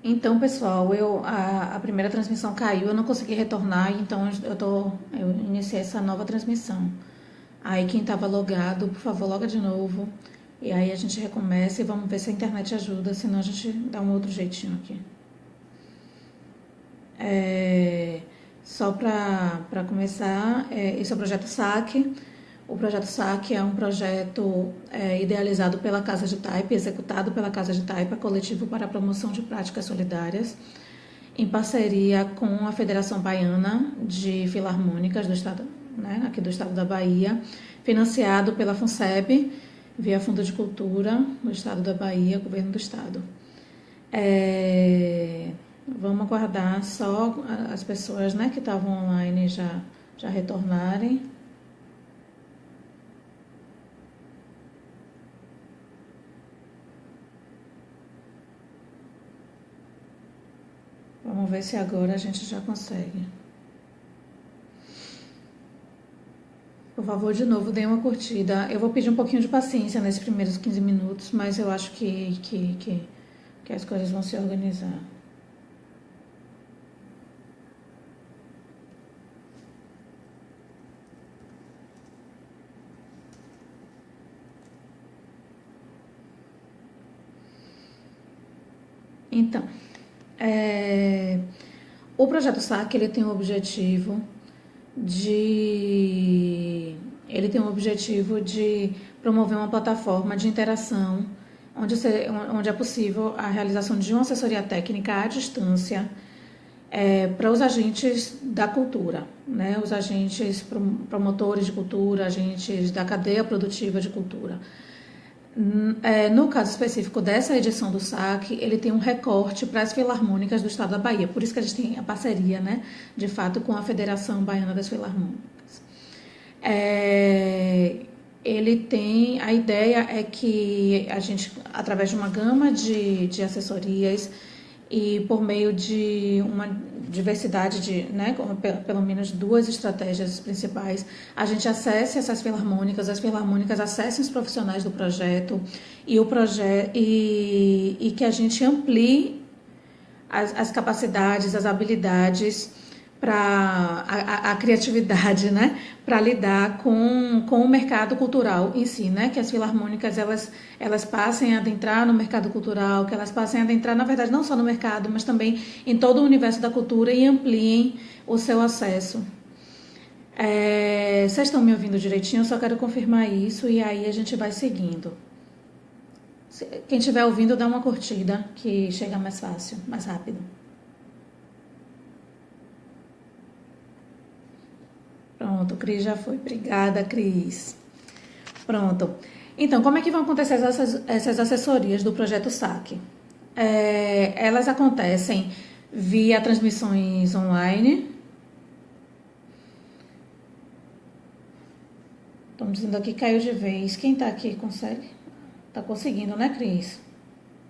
Então, pessoal, a primeira transmissão caiu, eu não consegui retornar, então eu iniciei essa nova transmissão. Aí quem estava logado, por favor, loga de novo. E aí a gente recomeça e vamos ver se a internet ajuda, senão a gente dá um outro jeitinho aqui. Só para começar, esse é o projeto SAC. O projeto SAC é um projeto idealizado pela Casa de Taipa, executado pela Casa de Taipa, coletivo para a promoção de práticas solidárias, em parceria com a Federação Baiana de Filarmônicas do Estado, né, aqui do Estado da Bahia, financiado pela FUNSEB, via Fundo de Cultura do Estado da Bahia, Governo do Estado. Vamos aguardar só as pessoas, né, que estavam online já retornarem. Vamos ver se agora a gente já consegue. Por favor, de novo, dê uma curtida. Eu vou pedir um pouquinho de paciência nesses primeiros 15 minutos, mas eu acho que as coisas vão se organizar. Então, o projeto SAC ele tem o objetivo de promover uma plataforma de interação onde é possível a realização de uma assessoria técnica à distância para os agentes da cultura, né? Os agentes promotores de cultura, agentes da cadeia produtiva de cultura. No caso específico dessa edição do SAC, ele tem um recorte para as filarmônicas do Estado da Bahia. Por isso que a gente tem a parceria, né, de fato, com a Federação Baiana das Filarmônicas. Ele tem... A ideia é que a gente, através de uma gama de assessorias e por meio de uma diversidade de, né, pelo menos duas estratégias principais, a gente acesse essas filarmônicas, as filarmônicas acessem os profissionais do projeto e que a gente amplie as capacidades, as habilidades para a criatividade, né, para lidar com o mercado cultural em si, né, que as filarmônicas elas passem a adentrar no mercado cultural, que elas passem a adentrar, na verdade, não só no mercado, mas também em todo o universo da cultura e ampliem o seu acesso. Vocês estão me ouvindo direitinho? Eu só quero confirmar isso e aí a gente vai seguindo. Quem estiver ouvindo, dá uma curtida, que chega mais fácil, mais rápido. Pronto, Cris já foi. Obrigada, Cris. Pronto. Então, como é que vão acontecer essas assessorias do projeto SAC? Elas acontecem via transmissões online. Estamos dizendo aqui que caiu de vez. Quem está aqui consegue? Está conseguindo, né, Cris?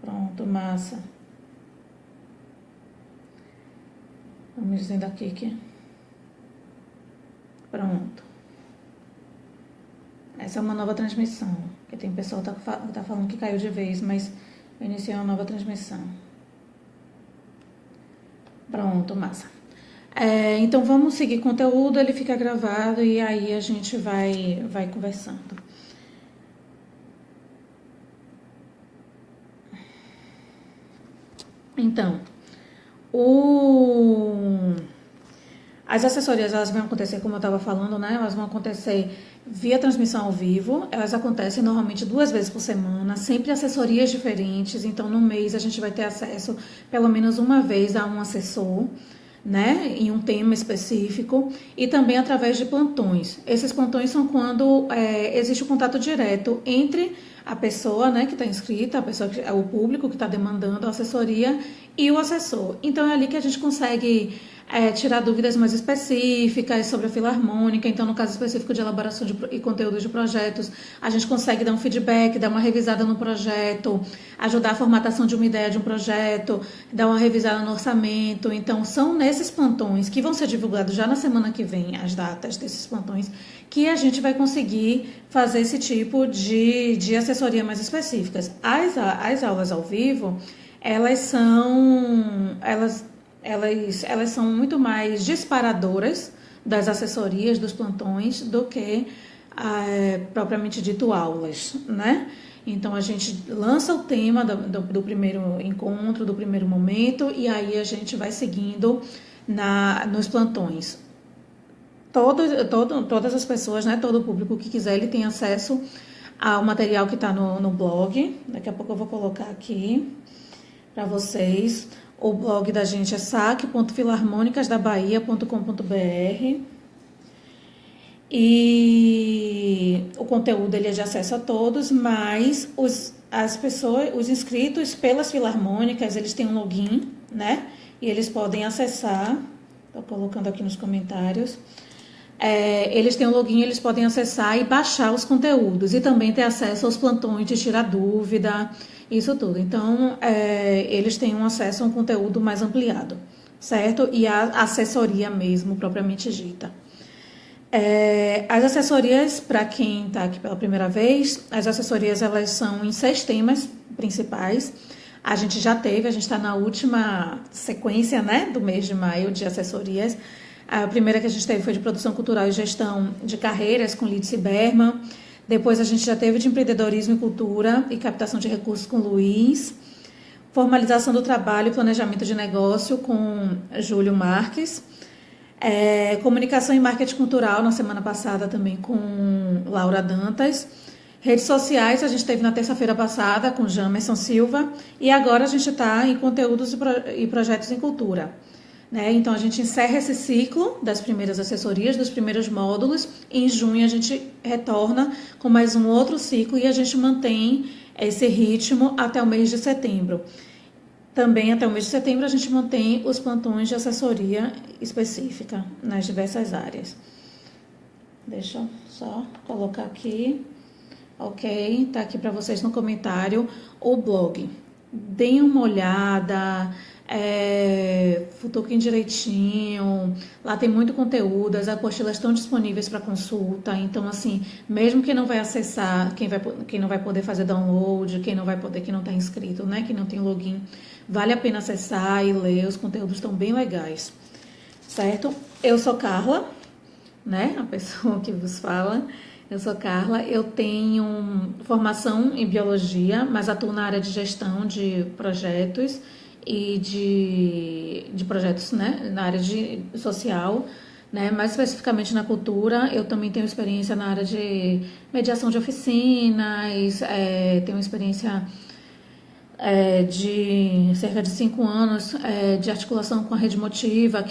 Pronto, massa. Vamos dizendo aqui que... Pronto. Essa é uma nova transmissão. Porque tem pessoal que tá falando que caiu de vez, mas eu iniciei uma nova transmissão. Pronto, massa. Então vamos seguir conteúdo, ele fica gravado e aí a gente vai conversando. Então, as assessorias elas vão acontecer, como eu estava falando, né? Elas vão acontecer via transmissão ao vivo. Elas acontecem normalmente 2 vezes por semana, sempre assessorias diferentes. Então, no mês a gente vai ter acesso pelo menos uma vez a um assessor, né? Em um tema específico e também através de plantões. Esses plantões são quando existe o contato direto entre a pessoa, né, que está inscrita, o público que está demandando a assessoria e o assessor. Então é ali que a gente consegue tirar dúvidas mais específicas sobre a filarmônica. Então, no caso específico de elaboração e conteúdo de projetos, a gente consegue dar um feedback, dar uma revisada no projeto, ajudar a formatação de uma ideia de um projeto, dar uma revisada no orçamento. Então, são nesses plantões que vão ser divulgados já na semana que vem, as datas desses plantões, que a gente vai conseguir fazer esse tipo de assessoria mais específicas. As aulas ao vivo, elas são muito mais disparadoras das assessorias, dos plantões, do que propriamente dito aulas, né? Então, a gente lança o tema do primeiro encontro, do primeiro momento, e aí a gente vai seguindo nos plantões. Todas as pessoas, né, todo o público que quiser, ele tem acesso ao material que está no blog. Daqui a pouco eu vou colocar aqui para vocês. O blog da gente é sac.filarmonicasdabahia.com.br. E o conteúdo ele é de acesso a todos, mas os inscritos pelas filarmônicas, eles têm um login, né? E eles podem acessar, estou colocando aqui nos comentários, eles têm um login, eles podem acessar e baixar os conteúdos e também ter acesso aos plantões de tirar dúvida, isso tudo. Então, eles têm um acesso a um conteúdo mais ampliado, certo? E a assessoria mesmo, propriamente dita. As assessorias, para quem está aqui pela primeira vez, as assessorias elas são em 6 temas principais. A gente está na última sequência, né, do mês de maio de assessorias. A primeira que a gente teve foi de produção cultural e gestão de carreiras com Lídice Berman. Depois a gente já teve de empreendedorismo e cultura e captação de recursos com Luiz. Formalização do trabalho e planejamento de negócio com Júlio Marques. Comunicação e marketing cultural na semana passada também com Laura Dantas. Redes sociais a gente teve na terça-feira passada com Jamerson Silva. E agora a gente está em conteúdos e projetos em cultura, né? Então a gente encerra esse ciclo das primeiras assessorias, dos primeiros módulos. E em junho a gente retorna com mais um outro ciclo e a gente mantém esse ritmo até o mês de setembro. Também até o mês de setembro a gente mantém os plantões de assessoria específica nas diversas áreas. Deixa eu só colocar aqui. Ok, tá aqui para vocês no comentário o blog. Deem uma olhada, futuquem direitinho. Lá tem muito conteúdo, as apostilas estão disponíveis para consulta. Então, assim, mesmo quem não vai acessar, quem não vai poder fazer download, quem não está inscrito, né, que não tem login, vale a pena acessar e ler, os conteúdos estão bem legais, certo? Eu sou Carla, né, a pessoa que vos fala. Eu sou Carla, eu tenho formação em biologia, mas atuo na área de gestão de projetos e de projetos, né, na área de social, né, mais especificamente na cultura. Eu também tenho experiência na área de mediação de oficinas, tenho experiência de cerca de 5 anos de articulação com a Rede Motiva,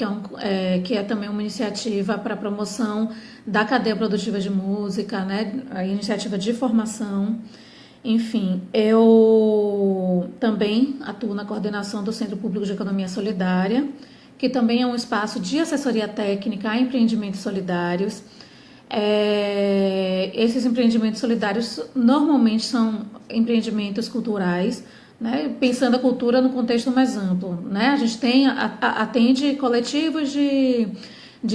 que é também uma iniciativa para promoção da cadeia produtiva de música, né, a iniciativa de formação. Enfim, eu também atuo na coordenação do Centro Público de Economia Solidária, que também é um espaço de assessoria técnica a empreendimentos solidários. Esses empreendimentos solidários normalmente são empreendimentos culturais, né, pensando a cultura no contexto mais amplo, né? A gente atende coletivos de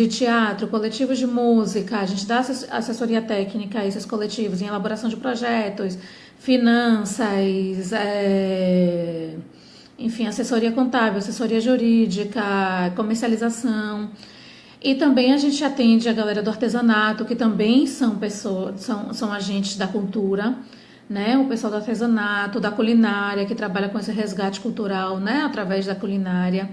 teatro, coletivos de música, a gente dá assessoria técnica a esses coletivos em elaboração de projetos, finanças, enfim, assessoria contábil, assessoria jurídica, comercialização. E também a gente atende a galera do artesanato, que também são pessoas, são agentes da cultura, né? O pessoal do artesanato, da culinária, que trabalha com esse resgate cultural, né, através da culinária,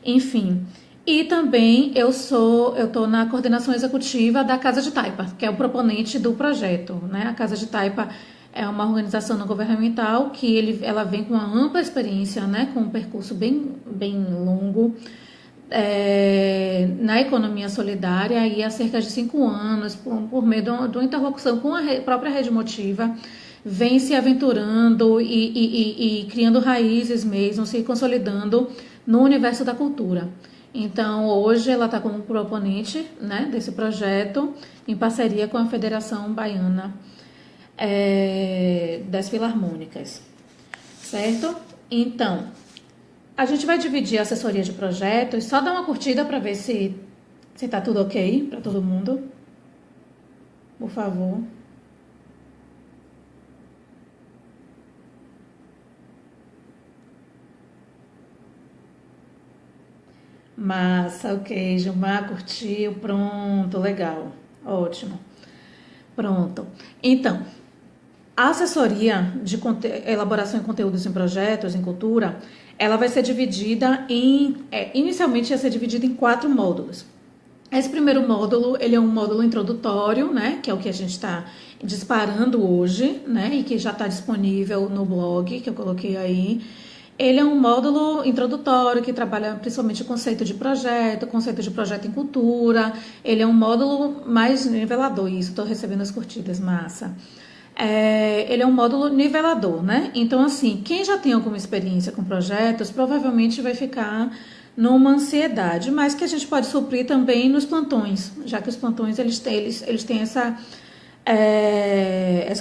enfim. E também eu estou na coordenação executiva da Casa de Taipa, que é o proponente do projeto, né? A Casa de Taipa é uma organização não governamental que ela vem com uma ampla experiência, né, com um percurso bem longo na economia solidária, e há cerca de 5 anos, por meio de uma interlocução com a própria Rede Motiva, vem se aventurando e criando raízes mesmo, se consolidando no universo da cultura. Então, hoje ela está como proponente, né, desse projeto, em parceria com a Federação Baiana das Filarmônicas, certo? Então, a gente vai dividir a assessoria de projetos. Só dá uma curtida para ver se está tudo ok para todo mundo, por favor. Massa, ok. Gilmar curtiu, pronto, legal. Ótimo. Pronto. Então, a assessoria de elaboração de conteúdos em projetos, em cultura, ela vai ser dividida inicialmente ia ser dividida em 4 módulos. Esse primeiro módulo, ele é um módulo introdutório, né, que é o que a gente está disparando hoje, né, e que já está disponível no blog, que eu coloquei aí. Ele é um módulo introdutório que trabalha principalmente o conceito de projeto em cultura. Ele é um módulo mais nivelador, isso, estou recebendo as curtidas, massa. Ele é um módulo nivelador, né? Então, assim, quem já tem alguma experiência com projetos, provavelmente vai ficar numa ansiedade, mas que a gente pode suprir também nos plantões, já que os plantões, eles têm essa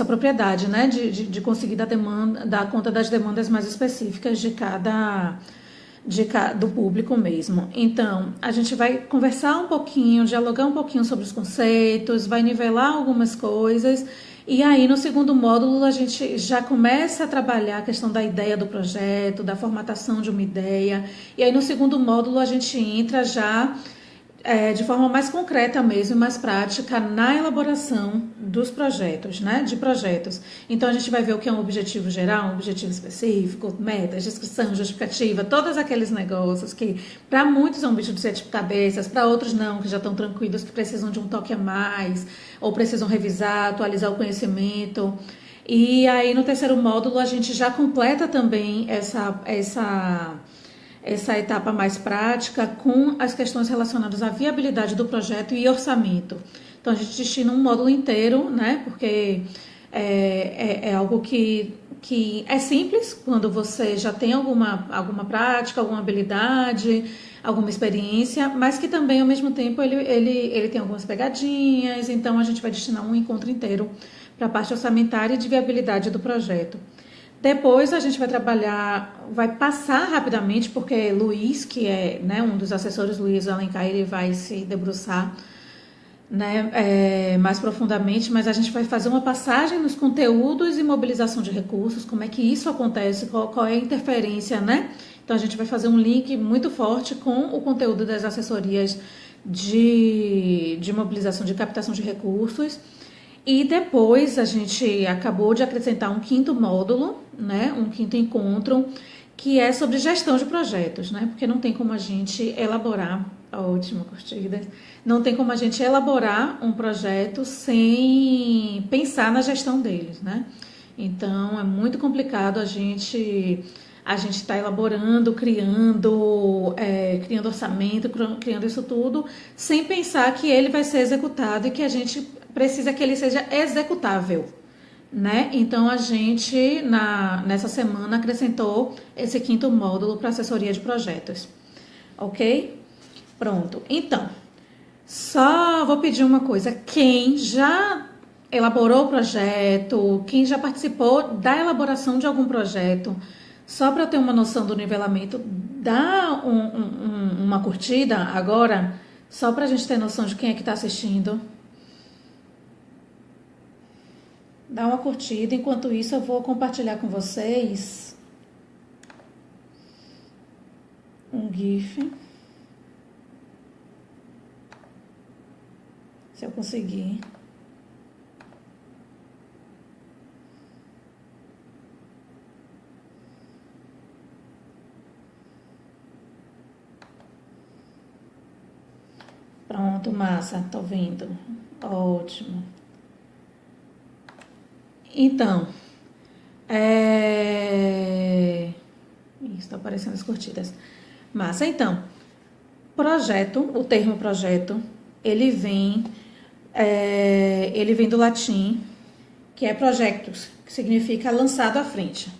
propriedade, né, de conseguir dar conta das demandas mais específicas do público mesmo. Então, a gente vai conversar um pouquinho, dialogar um pouquinho sobre os conceitos, vai nivelar algumas coisas, e aí no segundo módulo a gente já começa a trabalhar a questão da ideia do projeto, da formatação de uma ideia, e aí no segundo módulo a gente entra já de forma mais concreta mesmo, mais prática, na elaboração dos projetos, né? De projetos. Então, a gente vai ver o que é um objetivo geral, um objetivo específico, metas, descrição, justificativa, todos aqueles negócios que, para muitos, é um bicho de 7 cabeças, para outros não, que já estão tranquilos, que precisam de um toque a mais, ou precisam revisar, atualizar o conhecimento. E aí, no terceiro módulo, a gente já completa também essa etapa mais prática com as questões relacionadas à viabilidade do projeto e orçamento. Então, a gente destina um módulo inteiro, né? Porque é algo que é simples quando você já tem alguma prática, alguma habilidade, alguma experiência, mas que também, ao mesmo tempo, ele tem algumas pegadinhas. Então, a gente vai destinar um encontro inteiro para a parte orçamentária e de viabilidade do projeto. Depois a gente vai passar rapidamente, porque Luiz, que é, né, um dos assessores, Luiz Alencar, ele vai se debruçar, né, mais profundamente, mas a gente vai fazer uma passagem nos conteúdos e mobilização de recursos, como é que isso acontece, qual é a interferência, né? Então a gente vai fazer um link muito forte com o conteúdo das assessorias de mobilização, de captação de recursos. E depois a gente acabou de acrescentar um 5º módulo, né, um 5º encontro, que é sobre gestão de projetos, né, porque não tem como a gente elaborar, ótima curtida, não tem como a gente elaborar um projeto sem pensar na gestão deles, né. Então é muito complicado a gente está elaborando, criando orçamento, criando isso tudo, sem pensar que ele vai ser executado e que a gente precisa que ele seja executável, né? Então, a gente, nessa semana, acrescentou esse 5º módulo para assessoria de projetos, ok? Pronto. Então, só vou pedir uma coisa. Quem já elaborou o projeto, quem já participou da elaboração de algum projeto, só para eu ter uma noção do nivelamento, dá uma curtida agora, só para a gente ter noção de quem é que está assistindo. Dá uma curtida, enquanto isso eu vou compartilhar com vocês um GIF. Se eu conseguir. Pronto, massa, tô vendo. Ótimo. Então, está aparecendo as curtidas. Massa, então, o termo projeto, ele vem do latim, que é projectus, que significa lançado à frente.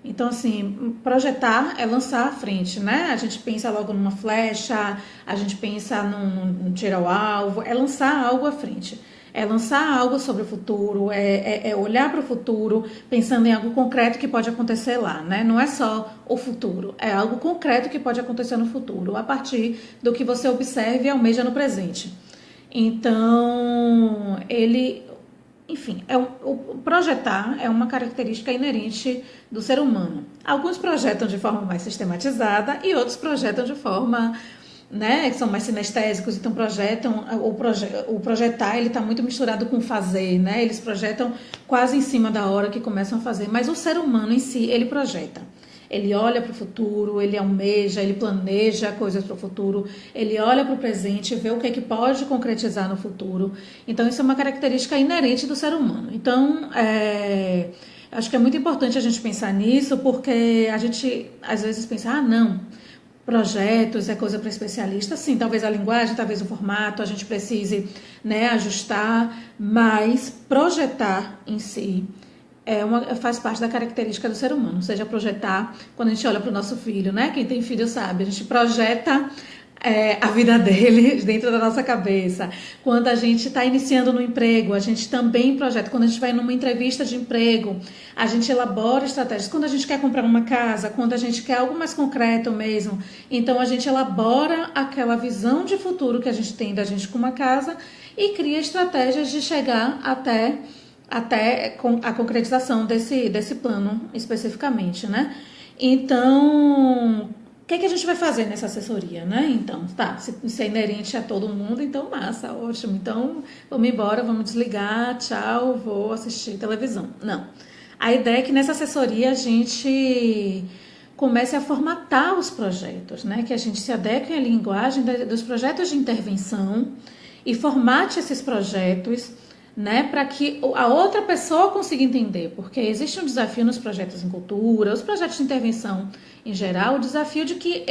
Então, assim, projetar é lançar à frente, né? A gente pensa logo numa flecha, a gente pensa num tiro ao alvo, é lançar algo à frente. É lançar algo sobre o futuro, é olhar para o futuro pensando em algo concreto que pode acontecer lá, né? Não é só o futuro, é algo concreto que pode acontecer no futuro, a partir do que você observa e almeja no presente. Então, enfim, o projetar é uma característica inerente do ser humano. Alguns projetam de forma mais sistematizada e outros projetam de forma né, que são mais sinestésicos, então projetam, o projetar ele está muito misturado com fazer, né, eles projetam quase em cima da hora que começam a fazer, mas o ser humano em si, ele projeta. Ele olha para o futuro, ele almeja, ele planeja coisas para o futuro, ele olha para o presente, vê o que é que pode concretizar no futuro. Então, isso é uma característica inerente do ser humano. Então, acho que é muito importante a gente pensar nisso, porque a gente, às vezes, pensa, não, projetos é coisa para especialista. Sim, talvez a linguagem, talvez o formato, a gente precise, né, ajustar, mas projetar em si faz parte da característica do ser humano, seja projetar, quando a gente olha para o nosso filho, né? Quem tem filho sabe, a gente projeta a vida dele dentro da nossa cabeça. Quando a gente está iniciando no emprego, a gente também projeta. Quando a gente vai numa entrevista de emprego, a gente elabora estratégias. Quando a gente quer comprar uma casa, quando a gente quer algo mais concreto mesmo, então a gente elabora aquela visão de futuro que a gente tem da gente com uma casa e cria estratégias de chegar até a concretização desse plano especificamente, né? Então, o que a gente vai fazer nessa assessoria, né? Então, se é inerente a todo mundo, então massa, ótimo. Então, vamos embora, vamos desligar, tchau, vou assistir televisão. Não. A ideia é que nessa assessoria a gente comece a formatar os projetos, né? Que a gente se adeque à linguagem dos projetos de intervenção e formate esses projetos, né, para que a outra pessoa consiga entender, porque existe um desafio nos projetos em cultura, os projetos de intervenção em geral, o desafio de que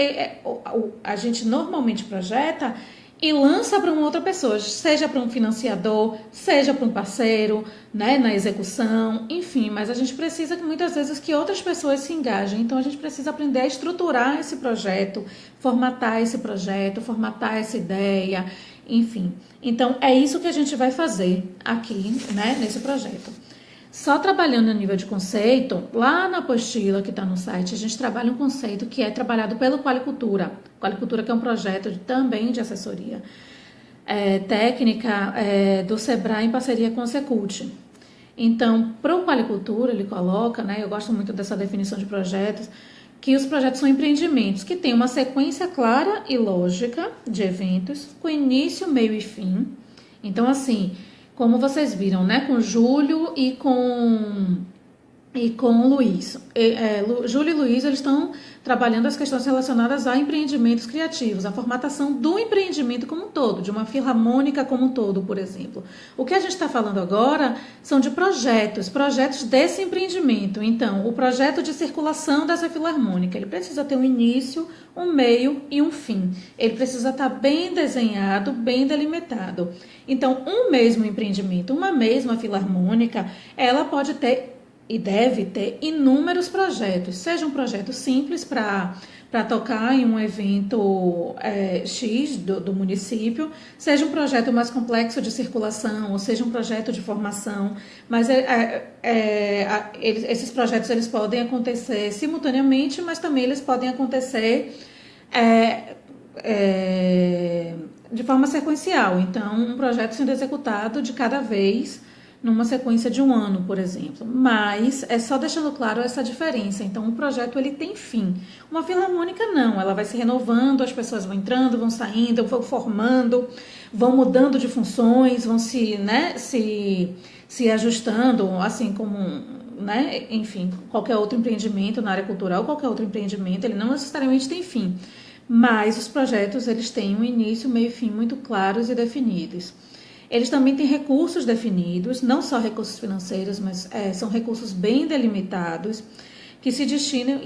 a gente normalmente projeta e lança para uma outra pessoa, seja para um financiador, seja para um parceiro, né, na execução, enfim, mas a gente precisa que muitas vezes que outras pessoas se engajem, então a gente precisa aprender a estruturar esse projeto, formatar esse projeto, formatar essa ideia, enfim. Então, é isso que a gente vai fazer aqui, né, nesse projeto. Só trabalhando no nível de conceito, lá na apostila que está no site, a gente trabalha um conceito que é trabalhado pelo Qualicultura. Qualicultura, que é um projeto também de assessoria técnica do Sebrae em parceria com o Secult. Então, para o Qualicultura, ele coloca, né, eu gosto muito dessa definição de projetos, que os projetos são empreendimentos que têm uma sequência clara e lógica de eventos, com início, meio e fim. Então, assim, como vocês viram, né, com Júlio e com o Luiz. Júlio e Luiz, eles estão trabalhando as questões relacionadas a empreendimentos criativos, a formatação do empreendimento como um todo, de uma filarmônica como um todo, por exemplo. O que a gente está falando agora são de projetos desse empreendimento. Então, o projeto de circulação dessa filarmônica, ele precisa ter um início, um meio e um fim. Ele precisa estar bem desenhado, bem delimitado. Então, um mesmo empreendimento, uma mesma filarmônica, ela pode ter e deve ter inúmeros projetos, seja um projeto simples para tocar em um evento X do município, seja um projeto mais complexo de circulação, ou seja um projeto de formação, mas esses projetos eles podem acontecer simultaneamente, mas também eles podem acontecer de forma sequencial, então um projeto sendo executado de cada vez, numa sequência de um ano, por exemplo. Mas é só deixando claro essa diferença. Então, o projeto ele tem fim. Uma filarmônica não, ela vai se renovando, as pessoas vão entrando, vão saindo, vão formando, vão mudando de funções, vão se ajustando, assim como, né, enfim, qualquer outro empreendimento na área cultural, qualquer outro empreendimento, ele não necessariamente tem fim. Mas os projetos, eles têm um início, meio e fim muito claros e definidos. Eles também têm recursos definidos, não só recursos financeiros, mas são recursos bem delimitados, que se destinam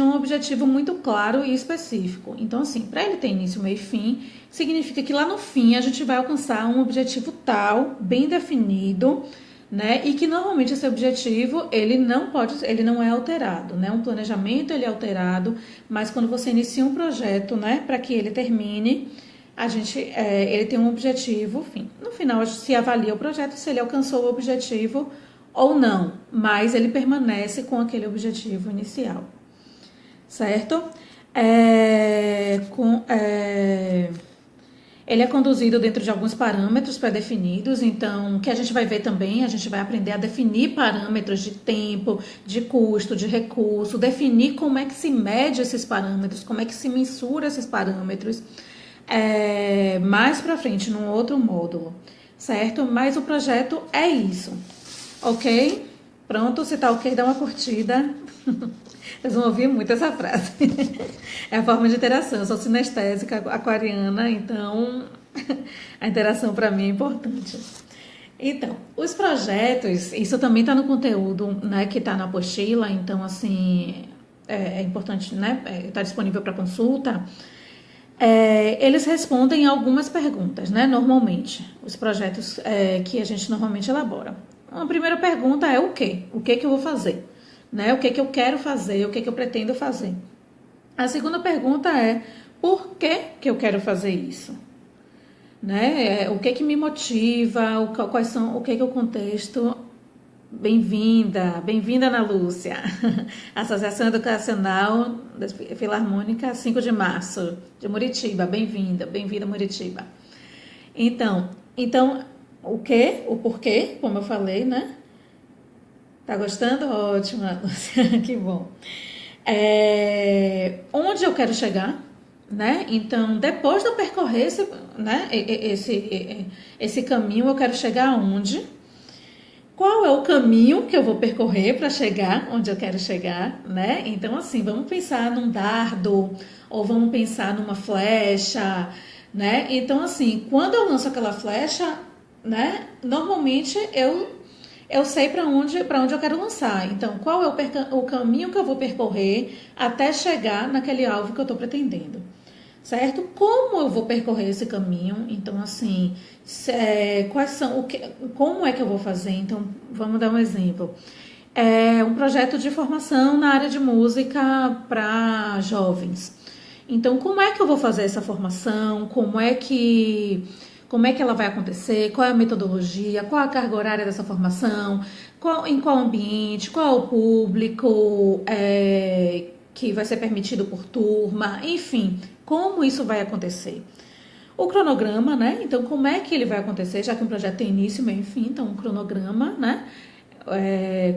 a um objetivo muito claro e específico. Então, assim, para ele ter início, meio e fim, significa que lá no fim a gente vai alcançar um objetivo tal, bem definido, né? E que normalmente esse objetivo ele não é alterado, né? Um planejamento ele é alterado, mas quando você inicia um projeto, né, para que ele termine, ele tem um objetivo, enfim, no final se avalia o projeto se ele alcançou o objetivo ou não, mas ele permanece com aquele objetivo inicial, certo? Ele é conduzido dentro de alguns parâmetros pré-definidos, então o que a gente vai ver também, a gente vai aprender a definir parâmetros de tempo, de custo, de recurso, definir como é que se mede esses parâmetros, como é que se mensura esses parâmetros, mais para frente, num outro módulo, certo? Mas o projeto é isso, ok? Pronto, se tá ok, dá uma curtida. Vocês vão ouvir muito essa frase. É a forma de interação. Eu sou sinestésica aquariana, então a interação para mim é importante. Então, os projetos, isso também está no conteúdo, né, que está na apostila, então, assim, é importante, né, está disponível para consulta. Eles respondem algumas perguntas, né, normalmente, os projetos que a gente normalmente elabora. A primeira pergunta é o quê? O que que eu vou fazer? Né? O que que eu quero fazer? O que que eu pretendo fazer? A segunda pergunta é por que que eu quero fazer isso? Né? O que que me motiva? Quais são? O que que é o contexto? Bem-vinda Ana Lúcia, Associação Educacional Filarmônica 5 de Março, de Muritiba, bem-vinda Muritiba. Então, o que, o porquê, como eu falei, né? Tá gostando? Ótimo, Ana Lúcia, que bom. Onde eu quero chegar, né? Então, depois de eu percorrer esse caminho, eu quero chegar aonde? Qual é o caminho que eu vou percorrer para chegar onde eu quero chegar, né? Então, assim, vamos pensar num dardo ou vamos pensar numa flecha, né? Então, assim, quando eu lanço aquela flecha, né? Normalmente eu sei para onde eu quero lançar. Então, qual é o caminho que eu vou percorrer até chegar naquele alvo que eu estou pretendendo, certo? Como eu vou percorrer esse caminho? Então, assim, como é que eu vou fazer? Então, vamos dar um exemplo. Um projeto de formação na área de música para jovens. Então, como é que eu vou fazer essa formação? Como é que ela vai acontecer? Qual é a metodologia? Qual a carga horária dessa formação? Em qual ambiente? Qual é o público que vai ser permitido por turma? Enfim, como isso vai acontecer? O cronograma, né? Então, como é que ele vai acontecer? Já que um projeto tem início, meio e fim, então um cronograma, né?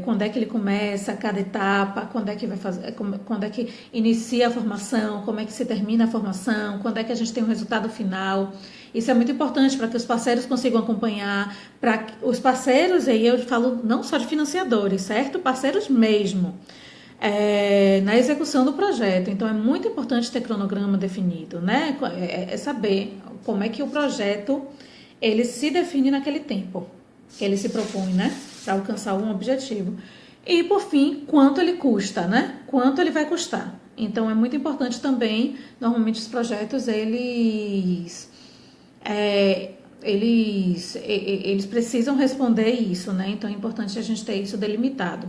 Quando é que ele começa, cada etapa, quando é que inicia a formação, como é que se termina a formação, quando é que a gente tem um resultado final. Isso é muito importante para que os parceiros consigam acompanhar, para os parceiros, e aí eu falo não só de financiadores, certo? Parceiros mesmo, na execução do projeto. Então, é muito importante ter cronograma definido, né? Saber como é que o projeto ele se define naquele tempo que ele se propõe, né? Para alcançar um objetivo. E, por fim, quanto ele custa, né? Quanto ele vai custar. Então, é muito importante também, normalmente os projetos, eles precisam responder isso, né? Então, é importante a gente ter isso delimitado.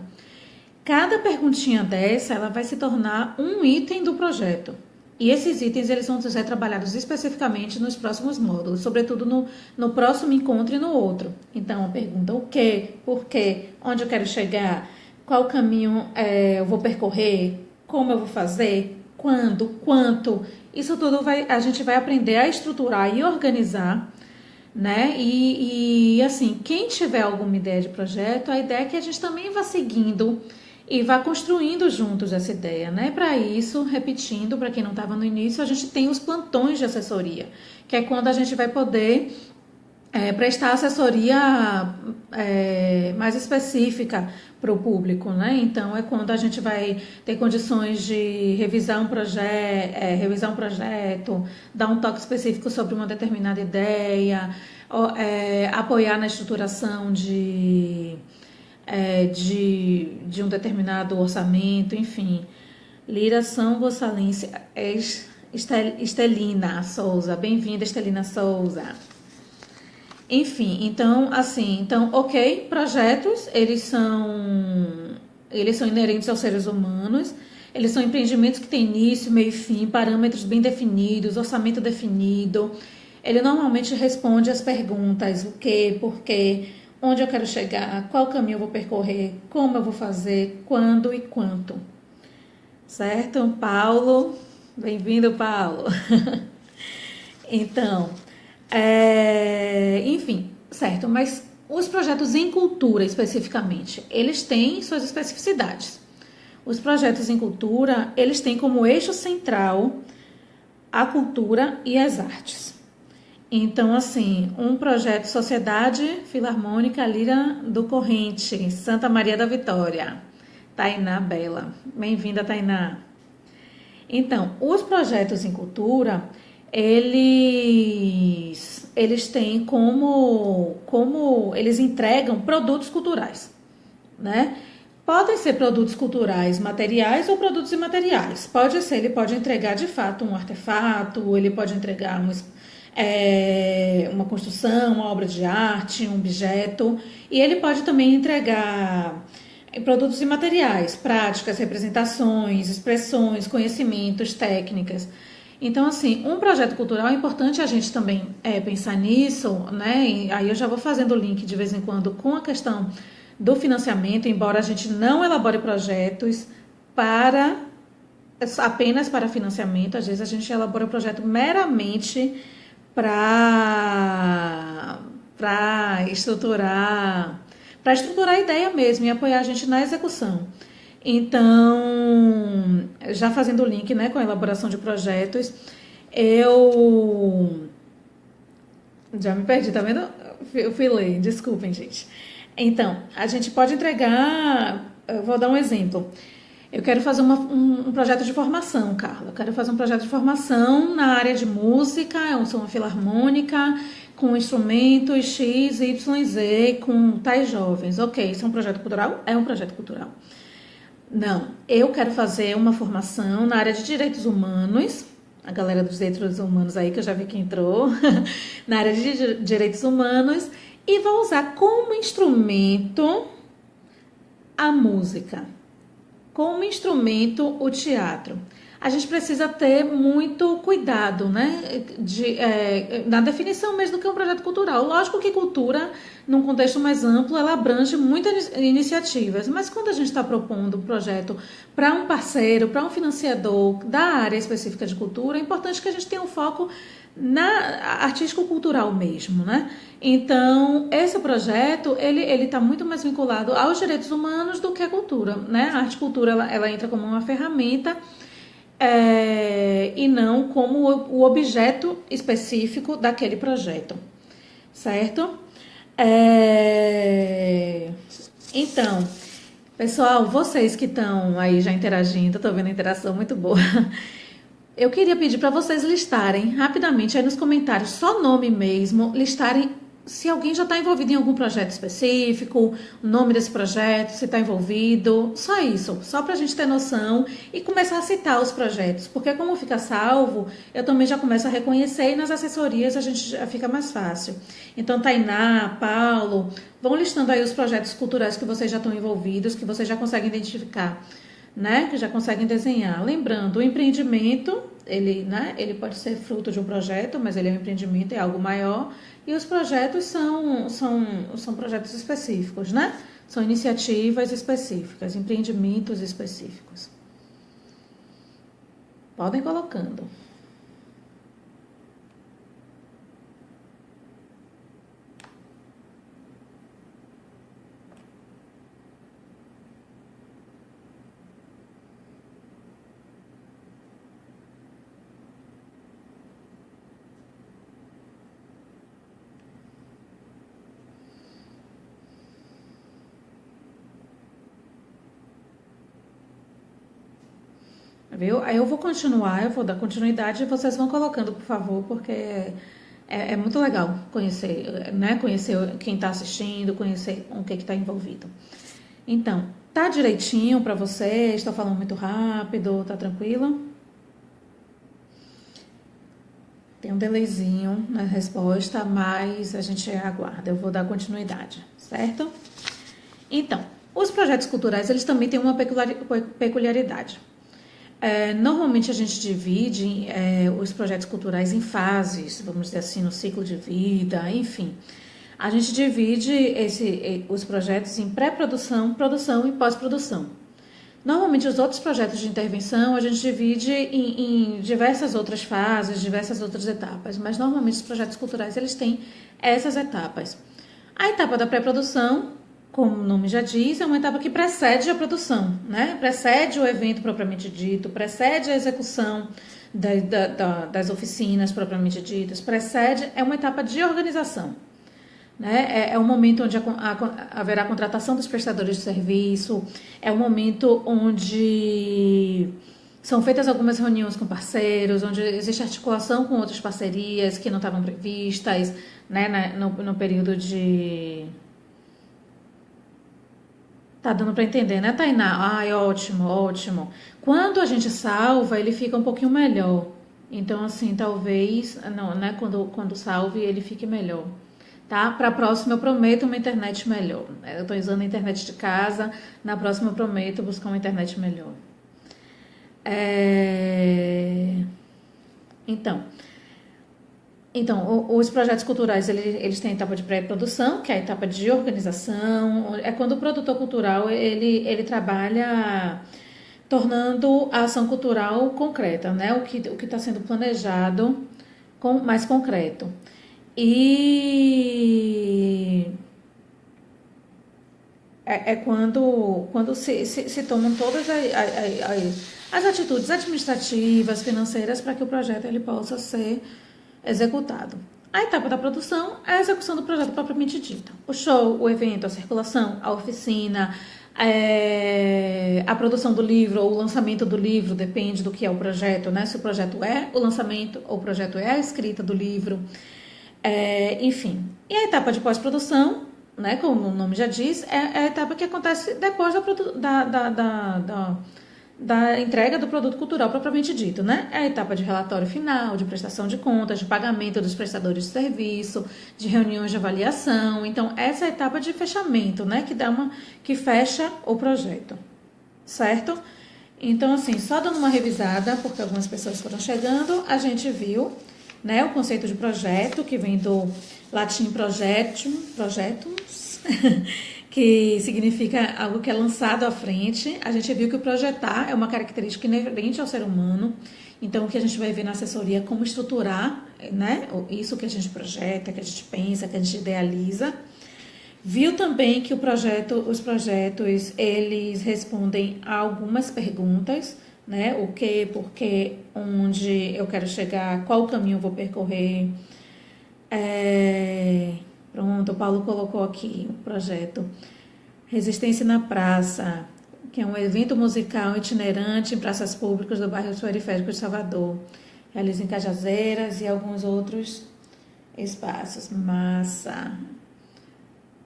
Cada perguntinha dessa, ela vai se tornar um item do projeto. E esses itens, eles vão ser trabalhados especificamente nos próximos módulos, sobretudo no próximo encontro e no outro. Então, a pergunta, o que, por quê, onde eu quero chegar, qual caminho eu vou percorrer, como eu vou fazer, quando, quanto. Isso tudo a gente vai aprender a estruturar e organizar, né? E assim, quem tiver alguma ideia de projeto, a ideia é que a gente também vá seguindo e vá construindo juntos essa ideia, né? Para isso, repetindo, para quem não estava no início, a gente tem os plantões de assessoria, que é quando a gente vai poder prestar assessoria mais específica para o público, né? Então, é quando a gente vai ter condições de revisar um projeto, dar um toque específico sobre uma determinada ideia, apoiar na estruturação de um determinado orçamento, enfim. Lira São Gonçalense, Estelina Souza, bem-vinda, Estelina Souza. Enfim, então, ok, projetos, eles são inerentes aos seres humanos, eles são empreendimentos que têm início, meio e fim, parâmetros bem definidos, orçamento definido. Ele normalmente responde às perguntas, o que, por quê, onde eu quero chegar, qual caminho eu vou percorrer, como eu vou fazer, quando e quanto. Certo? Paulo, bem-vindo, Paulo. Então, enfim, certo, mas os projetos em cultura, especificamente, eles têm suas especificidades. Os projetos em cultura, eles têm como eixo central a cultura e as artes. Então, assim, um projeto Sociedade Filarmônica Lira do Corrente, Santa Maria da Vitória. Tainá Bela. Bem-vinda, Tainá. Então, os projetos em cultura, eles têm como eles entregam produtos culturais, né? Podem ser produtos culturais materiais ou produtos imateriais. Ele pode entregar de fato um artefato, ele pode entregar uma construção, uma obra de arte, um objeto, e ele pode também entregar produtos imateriais, práticas, representações, expressões, conhecimentos, técnicas. Então, assim, um projeto cultural é importante a gente também pensar nisso, né? E aí eu já vou fazendo o link de vez em quando com a questão do financiamento, embora a gente não elabore projetos apenas para financiamento, às vezes a gente elabora um projeto meramente para estruturar a ideia mesmo e apoiar a gente na execução. Então, já fazendo o link, né, com a elaboração de projetos, eu já me perdi, tá vendo? Eu fui ler, desculpem, gente. Então, a gente pode entregar, eu vou dar um exemplo. Eu quero fazer um projeto de formação, Carla. Eu quero fazer um projeto de formação na área de música, eu sou uma filarmônica, com instrumentos X, Y, Z, com tais jovens. Ok, isso é um projeto cultural? É um projeto cultural. Não, eu quero fazer uma formação na área de direitos humanos, a galera dos direitos humanos aí, que eu já vi que entrou, na área de direitos humanos, e vou usar como instrumento a música, como instrumento o teatro. A gente precisa ter muito cuidado, né, na definição mesmo do que é um projeto cultural. Lógico que cultura, num contexto mais amplo, ela abrange muitas iniciativas, mas quando a gente está propondo um projeto para um parceiro, para um financiador da área específica de cultura, é importante que a gente tenha um foco na artístico-cultural mesmo, né? Então, esse projeto, ele está muito mais vinculado aos direitos humanos do que à cultura, né? A arte-cultura, ela entra como uma ferramenta e não como o objeto específico daquele projeto, certo? Então, pessoal, vocês que estão aí já interagindo, estou vendo a interação muito boa. Eu queria pedir para vocês listarem rapidamente aí nos comentários, só nome mesmo, listarem se alguém já está envolvido em algum projeto específico, o nome desse projeto, se está envolvido, só isso, só para a gente ter noção e começar a citar os projetos, porque como fica salvo, eu também já começo a reconhecer e nas assessorias a gente já fica mais fácil. Então, Tainá, Paulo, vão listando aí os projetos culturais que vocês já estão envolvidos, que vocês já conseguem identificar, né, que já conseguem desenhar. Lembrando, o empreendimento, ele pode ser fruto de um projeto, mas ele é um empreendimento, é algo maior, e os projetos são projetos específicos, né? São iniciativas específicas, empreendimentos específicos. Podem ir colocando. Viu? Aí eu vou continuar, eu vou dar continuidade e vocês vão colocando, por favor, porque é muito legal conhecer, né? Conhecer quem está assistindo, conhecer o que está envolvido. Então, tá direitinho para vocês? Estou falando muito rápido, tá tranquilo? Tem um delayzinho na resposta, mas a gente aguarda. Eu vou dar continuidade, certo? Então, os projetos culturais, eles também têm uma peculiaridade. Normalmente a gente divide os projetos culturais em fases, vamos dizer assim, no ciclo de vida, enfim. A gente divide os projetos em pré-produção, produção e pós-produção. Normalmente os outros projetos de intervenção a gente divide em diversas outras fases, diversas outras etapas, mas normalmente os projetos culturais eles têm essas etapas. A etapa da pré-produção, como o nome já diz, é uma etapa que precede a produção, né? Precede o evento propriamente dito, precede a execução das oficinas propriamente ditas. Precede é uma etapa de organização. Né? É um momento onde haverá contratação dos prestadores de serviço, é um momento onde são feitas algumas reuniões com parceiros, onde existe articulação com outras parcerias que não estavam previstas, né, no período de... Tá dando para entender, né, Tainá? Ai, ótimo, ótimo. Quando a gente salva, ele fica um pouquinho melhor. Então, assim, talvez, não, né, quando salve, ele fique melhor. Tá? Para a próxima eu prometo uma internet melhor. Eu estou usando a internet de casa, na próxima eu prometo buscar uma internet melhor. Então, os projetos culturais, eles têm a etapa de pré-produção, que é a etapa de organização, é quando o produtor cultural, ele trabalha tornando a ação cultural concreta, né? O que está sendo planejado mais concreto. E quando se tomam todas as atitudes administrativas, financeiras, para que o projeto ele possa ser executado. A etapa da produção é a execução do projeto propriamente dita. O show, o evento, a circulação, a oficina, a produção do livro ou o lançamento do livro, depende do que é o projeto, né? Se o projeto é o lançamento ou o projeto é a escrita do livro. Enfim, e a etapa de pós-produção, né, como o nome já diz, é a etapa que acontece depois da entrega do produto cultural propriamente dito, né? É a etapa de relatório final, de prestação de contas, de pagamento dos prestadores de serviço, de reuniões de avaliação. Então, essa é a etapa de fechamento, né, que fecha o projeto, certo? Então, assim, só dando uma revisada, porque algumas pessoas foram chegando, a gente viu, né, o conceito de projeto, que vem do latim projetus, que significa algo que é lançado à frente. A gente viu que o projetar é uma característica inerente ao ser humano. Então, o que a gente vai ver na assessoria é como estruturar, né, isso que a gente projeta, que a gente pensa, que a gente idealiza. Viu também que os projetos, eles respondem a algumas perguntas, né? O que, porquê, onde eu quero chegar, qual caminho eu vou percorrer. Pronto, o Paulo colocou aqui o projeto Resistência na Praça, que é um evento musical itinerante em praças públicas do bairro periférico de Salvador. Realiza em Cajazeiras e alguns outros espaços. Massa!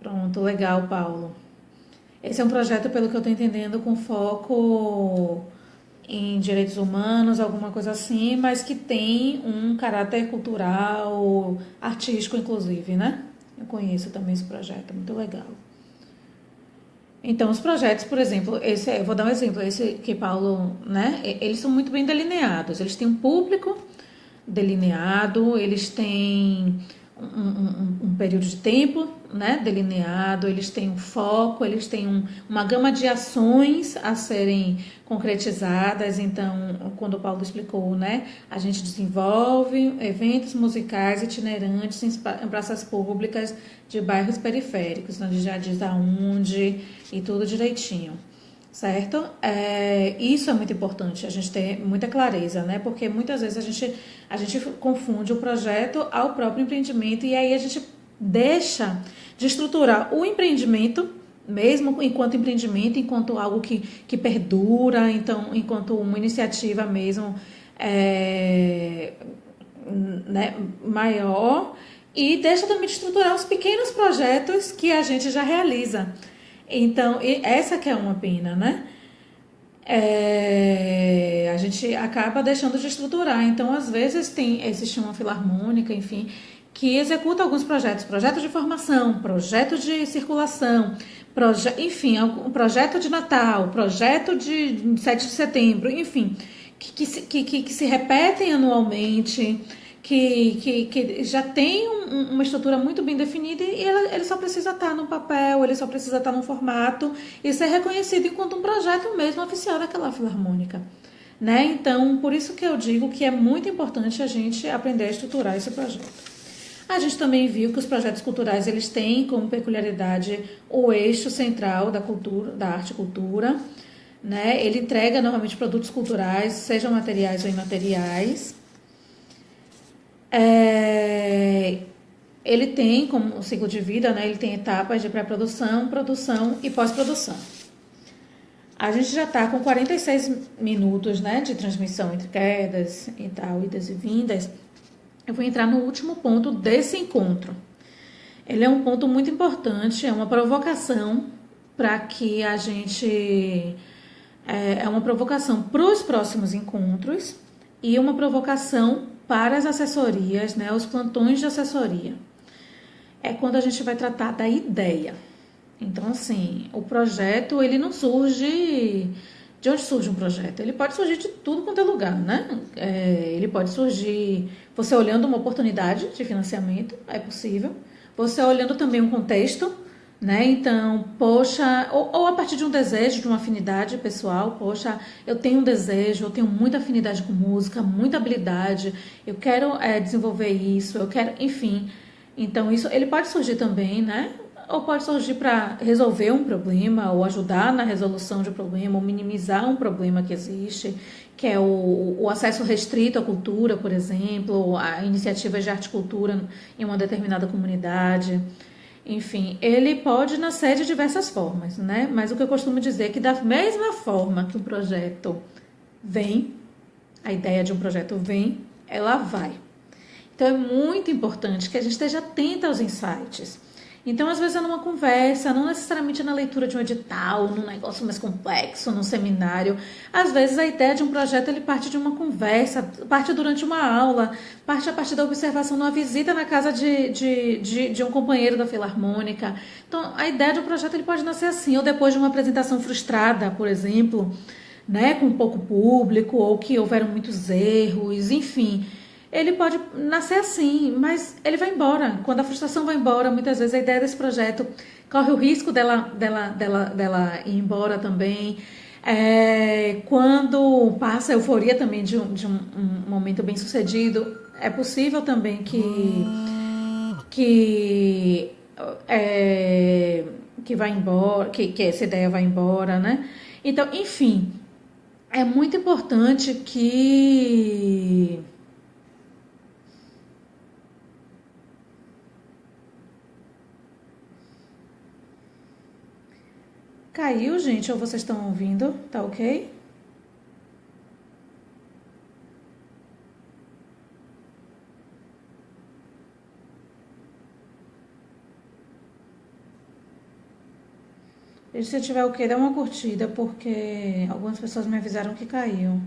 Pronto, legal, Paulo. Esse é um projeto, pelo que eu estou entendendo, com foco em direitos humanos, alguma coisa assim, mas que tem um caráter cultural, artístico, inclusive, né? Eu conheço também esse projeto, muito legal. Então, os projetos, por exemplo, eu vou dar um exemplo, esse que Paulo, né? Eles são muito bem delineados, eles têm um público delineado, eles têm um período de tempo, né, delineado, eles têm um foco, eles têm uma gama de ações a serem concretizadas. Então, quando o Paulo explicou, né, a gente desenvolve eventos musicais itinerantes em praças públicas de bairros periféricos, onde já diz aonde e tudo direitinho. Certo? Isso é muito importante, a gente ter muita clareza, né? Porque muitas vezes a gente confunde o projeto ao próprio empreendimento e aí a gente deixa de estruturar o empreendimento, mesmo enquanto empreendimento, enquanto algo que perdura, então, enquanto uma iniciativa mesmo né, maior, e deixa também de estruturar os pequenos projetos que a gente já realiza. Então, essa que é uma pena, né? A gente acaba deixando de estruturar. Então, às vezes, existe uma filarmônica, enfim, que executa alguns projetos de formação, projeto de circulação, enfim, um projeto de Natal, projeto de 7 de setembro, enfim, que se repetem anualmente, que já tem uma estrutura muito bem definida e ele só precisa estar no papel, ele só precisa estar no formato e ser reconhecido enquanto um projeto mesmo oficial daquela filarmônica, né? Então, por isso que eu digo que é muito importante a gente aprender a estruturar esse projeto. A gente também viu que os projetos culturais, eles têm como peculiaridade o eixo central da cultura, da arte e cultura, né? Ele entrega normalmente produtos culturais, sejam materiais ou imateriais. Ele tem como ciclo de vida, né? Ele tem etapas de pré-produção, produção e pós-produção. A gente já está com 46 minutos, né, de transmissão entre quedas e tal, idas e vindas. Eu vou entrar no último ponto desse encontro. Ele é um ponto muito importante, é uma provocação para que a gente... É uma provocação para os próximos encontros e uma provocação para as assessorias, né, os plantões de assessoria. É quando a gente vai tratar da ideia. Então, assim, o projeto, ele não surge... De onde surge um projeto? Ele pode surgir de tudo quanto é lugar, né? Ele pode surgir você olhando uma oportunidade de financiamento, é possível. Você olhando também um contexto, né? Então, poxa, ou a partir de um desejo, de uma afinidade pessoal, poxa, eu tenho um desejo, eu tenho muita afinidade com música, muita habilidade, eu quero desenvolver isso, eu quero, enfim. Então, isso, ele pode surgir também, né? Ou pode surgir para resolver um problema, ou ajudar na resolução de um problema, ou minimizar um problema que existe, que é o acesso restrito à cultura, por exemplo, a iniciativas de arte e cultura em uma determinada comunidade. Enfim, ele pode nascer de diversas formas, né? Mas o que eu costumo dizer é que da mesma forma que um projeto vem, a ideia de um projeto vem, ela vai. Então, é muito importante que a gente esteja atento aos insights. Então, às vezes é numa conversa, não necessariamente na leitura de um edital, num negócio mais complexo, num seminário. Às vezes a ideia de um projeto ele parte de uma conversa, parte durante uma aula, parte a partir da observação numa visita na casa de um companheiro da Filarmônica. Então, a ideia de um projeto ele pode nascer assim, ou depois de uma apresentação frustrada, por exemplo, né, com pouco público, ou que houveram muitos erros, enfim... Ele pode nascer assim, mas ele vai embora. Quando a frustração vai embora, muitas vezes a ideia desse projeto corre o risco dela ir embora também. Quando passa a euforia também de um momento bem sucedido, é possível também que vai embora, que essa ideia vai embora, né? Então, enfim, é muito importante que... Caiu, gente, ou vocês estão ouvindo? Tá ok? E se tiver ok, dá uma curtida, porque algumas pessoas me avisaram que caiu.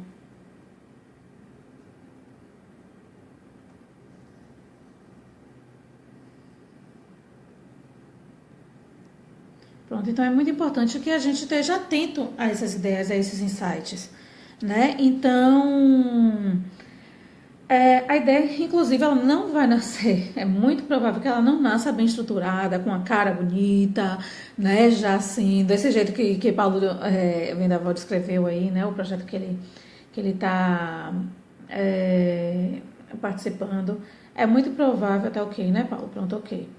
Pronto, então é muito importante que a gente esteja atento a essas ideias, a esses insights, né? Então, a ideia, inclusive, ela não vai nascer, é muito provável que ela não nasça bem estruturada, com a cara bonita, né? Já assim, desse jeito que Paulo Vendaval descreveu aí, né? O projeto que ele está participando. É muito provável, tá ok, né, Paulo? Pronto, ok.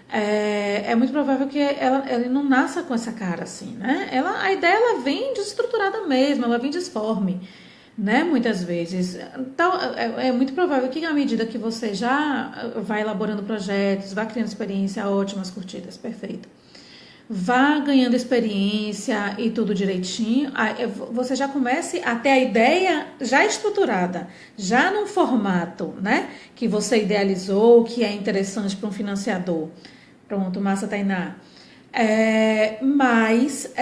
É muito provável que ela não nasça com essa cara assim, né? A ideia ela vem desestruturada mesmo, ela vem disforme, né? Muitas vezes. Então, é muito provável que à medida que você já vai elaborando projetos, vai criando experiência, ótimas curtidas, perfeito. Vá ganhando experiência e tudo direitinho, você já comece a ter a ideia já estruturada, já num formato, né? Que você idealizou, que é interessante para um financiador. Pronto, massa, Tainá. Mas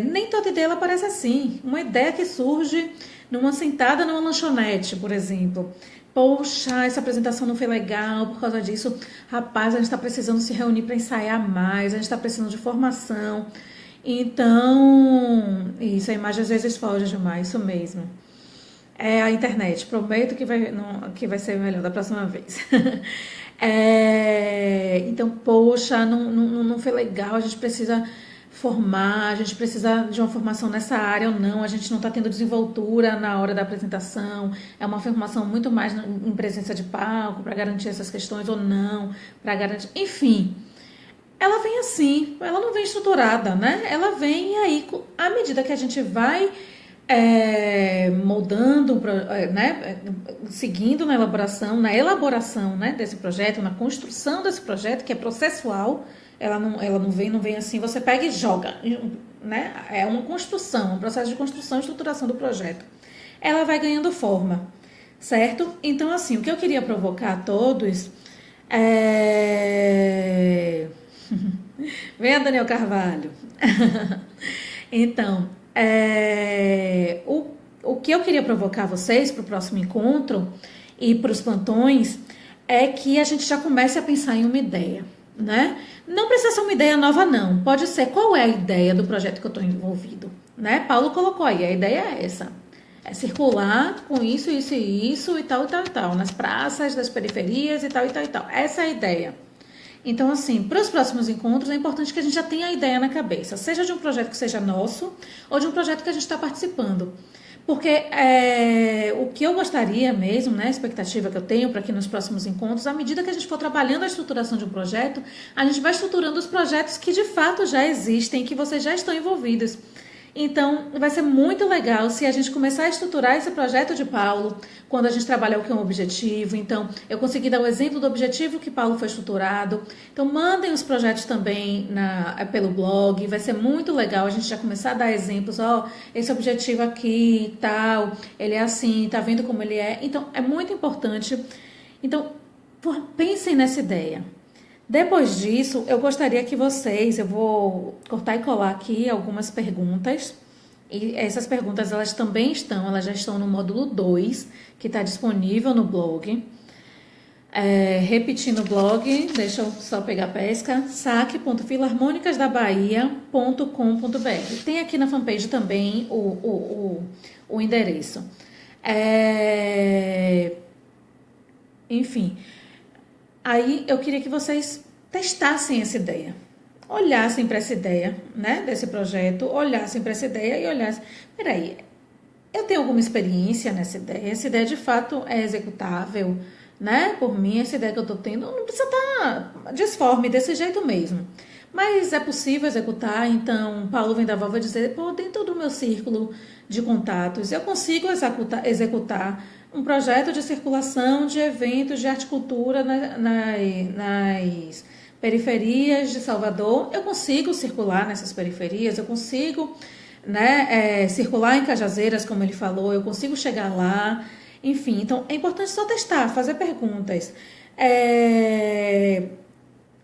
nem toda ideia ela aparece assim. Uma ideia que surge numa sentada numa lanchonete, por exemplo. Poxa, essa apresentação não foi legal por causa disso. Rapaz, a gente está precisando se reunir para ensaiar mais, a gente está precisando de formação. Então, isso, a imagem às vezes foge demais, isso mesmo. É a internet, prometo que vai ser melhor da próxima vez. Então, poxa, não foi legal, a gente precisa formar, a gente precisa de uma formação nessa área ou não, a gente não está tendo desenvoltura na hora da apresentação, é uma formação muito mais em presença de palco, para garantir essas questões ou não, para garantir, enfim. ela vem assim, ela não vem estruturada, né? Ela vem aí, à medida que a gente vai moldando, né, seguindo na elaboração, né, desse projeto, na construção desse projeto, que é processual, ela não vem assim, você pega e joga, né? É uma construção, um processo de construção e estruturação do projeto. Ela vai ganhando forma, certo? Então, assim, o que eu queria provocar a todos é... Venha, Daniel Carvalho. Então, o que eu queria provocar vocês para o próximo encontro e para os plantões é que a gente já comece a pensar em uma ideia, né? Não precisa ser uma ideia nova, não. Pode ser qual é a ideia do projeto que eu estou envolvido, né? Paulo colocou aí, a ideia é essa. É circular com isso, isso e isso e tal, e tal, e tal. Nas praças, das periferias e tal, e tal, e tal. Essa é a ideia. Então, assim, para os próximos encontros é importante que a gente já tenha a ideia na cabeça, seja de um projeto que seja nosso ou de um projeto que a gente está participando. Porque o que eu gostaria mesmo, né, a expectativa que eu tenho para que nos próximos encontros, à medida que a gente for trabalhando a estruturação de um projeto, a gente vai estruturando os projetos que de fato já existem, que vocês já estão envolvidos. Então, vai ser muito legal se a gente começar a estruturar esse projeto de Paulo, quando a gente trabalhar o que é um objetivo. Então, eu consegui dar o exemplo do objetivo que Paulo foi estruturado. Então, mandem os projetos também pelo blog, vai ser muito legal a gente já começar a dar exemplos. Esse objetivo aqui, tal, ele é assim, tá vendo como ele é? Então, é muito importante. Então, pensem nessa ideia. Depois disso, eu gostaria que eu vou cortar e colar aqui algumas perguntas, e essas perguntas elas já estão no módulo 2, que está disponível no blog. Repetindo o blog, deixa eu só pegar a pesca, sac.filarmonicasdabahia.com.br. Tem aqui na fanpage também o endereço. Enfim... Aí eu queria que vocês testassem essa ideia, olhassem para essa ideia, né, desse projeto, olhassem para essa ideia e olhassem, peraí, eu tenho alguma experiência nessa ideia, essa ideia de fato é executável, né, por mim, essa ideia que eu estou tendo, não precisa estar disforme desse jeito mesmo, mas é possível executar. Então Paulo Vendaval vai dizer, dentro do meu círculo de contatos, eu consigo executar um projeto de circulação de eventos de arte e cultura nas periferias de Salvador. Eu consigo circular nessas periferias, eu consigo, né, circular em Cajazeiras, como ele falou, eu consigo chegar lá, enfim. Então, é importante só testar, fazer perguntas.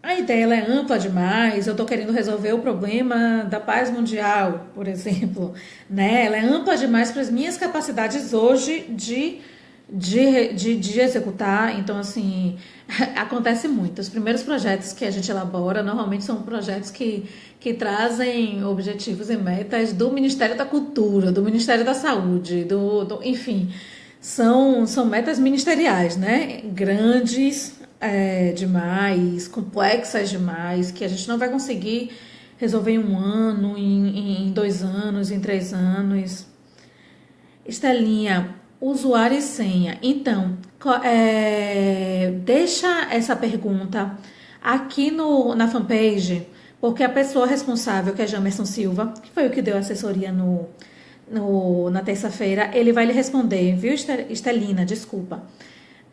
A ideia ela é ampla demais, eu estou querendo resolver o problema da paz mundial, por exemplo, né? Ela é ampla demais para as minhas capacidades hoje de executar. Então, assim, acontece muito. Os primeiros projetos que a gente elabora normalmente são projetos que trazem objetivos e metas do Ministério da Cultura, do Ministério da Saúde, enfim, são metas ministeriais, né? Grandes demais, complexas demais, que a gente não vai conseguir resolver em 1 ano, em 2 anos, em 3 anos. Estelinha, usuário e senha. Então, deixa essa pergunta aqui na fanpage, porque a pessoa responsável, que é Jamerson Silva, que foi o que deu assessoria na terça-feira, ele vai lhe responder, viu, Estelina? Desculpa.